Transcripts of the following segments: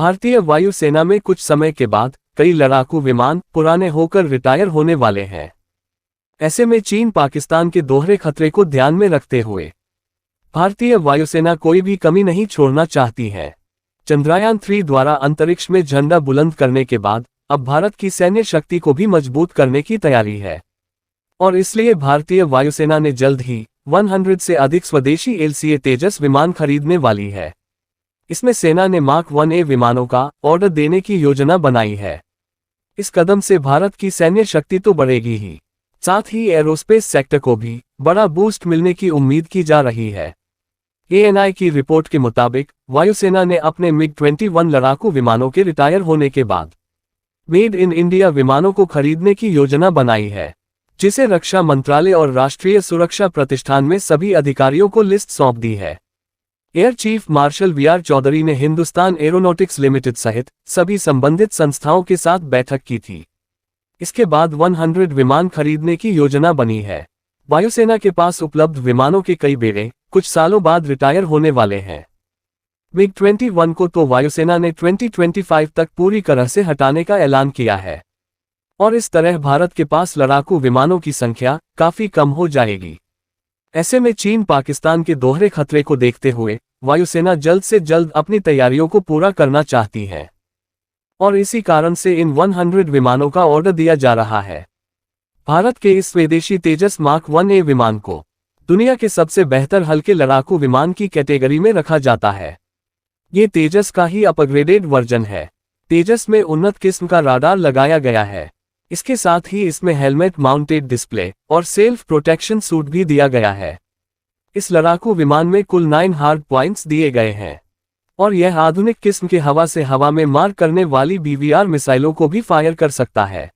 भारतीय वायुसेना में कुछ समय के बाद कई लड़ाकू विमान पुराने होकर रिटायर होने वाले हैं। ऐसे में चीन पाकिस्तान के दोहरे खतरे को ध्यान में रखते हुए भारतीय वायुसेना कोई भी कमी नहीं छोड़ना चाहती है। चंद्रयान 3 द्वारा अंतरिक्ष में झंडा बुलंद करने के बाद अब भारत की सैन्य शक्ति को भी मजबूत करने की तैयारी है और इसलिए भारतीय वायुसेना ने जल्द ही 100 से अधिक स्वदेशी LCA तेजस विमान खरीदने वाली है। इसमें सेना ने मार्क 1A विमानों का ऑर्डर देने की योजना बनाई है। इस कदम से भारत की सैन्य शक्ति तो बढ़ेगी ही, साथ ही एरोस्पेस सेक्टर को भी बड़ा बूस्ट मिलने की उम्मीद की जा रही है। ANI की रिपोर्ट के मुताबिक वायुसेना ने अपने MiG-21 लड़ाकू विमानों के रिटायर होने के बाद मेड इन इंडिया विमानों को खरीदने की योजना बनाई है, जिसे रक्षा मंत्रालय और राष्ट्रीय सुरक्षा प्रतिष्ठान में सभी अधिकारियों को लिस्ट सौंप दी है। Air chief marshal VR Chaudhary ने हिंदुस्तान एरोनॉटिक्स लिमिटेड सहित सभी संबंधित संस्थाओं के साथ बैठक की थी। इसके बाद 100 विमान खरीदने की योजना बनी है। वायुसेना के पास उपलब्ध विमानों के कई बेड़े कुछ सालों बाद रिटायर होने वाले हैं। MiG-21 को तो वायुसेना ने 2025 तक पूरी तरह से हटाने का ऐलान किया है और इस तरह भारत के पास लड़ाकू विमानों की संख्या काफी कम हो जाएगी। ऐसे में चीन पाकिस्तान के दोहरे खतरे को देखते हुए वायुसेना जल्द से जल्द अपनी तैयारियों को पूरा करना चाहती है और इसी कारण से इन 100 विमानों का ऑर्डर दिया जा रहा है। भारत के इस स्वदेशी तेजस मार्क 1A विमान को दुनिया के सबसे बेहतर हल्के लड़ाकू विमान की कैटेगरी में रखा जाता है। ये तेजस का ही अपग्रेडेड वर्जन है। तेजस में उन्नत किस्म का राडार लगाया गया है। इसके साथ ही इसमें हेलमेट माउंटेड डिस्प्ले और सेल्फ प्रोटेक्शन सूट भी दिया गया है। इस लड़ाकू विमान में कुल 9 हार्ड पॉइंट्स दिए गए हैं और यह आधुनिक किस्म के हवा से हवा में मार करने वाली BVR मिसाइलों को भी फायर कर सकता है।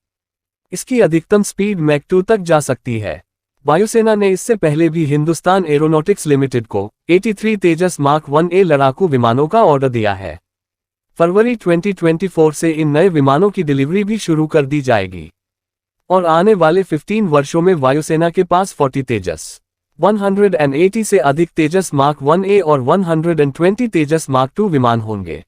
इसकी अधिकतम स्पीड मैक 2 तक जा सकती है। वायुसेना ने इससे पहले भी हिंदुस्तान एरोनॉटिक्स लिमिटेड को 83 तेजस मार्क 1A लड़ाकू विमानों का ऑर्डर दिया है। फरवरी 2024 से इन नए विमानों की डिलीवरी भी शुरू कर दी जाएगी और आने वाले 15 वर्षों में वायुसेना के पास 40 तेजस, 180 से अधिक तेजस मार्क 1A और 120 तेजस मार्क 2 विमान होंगे।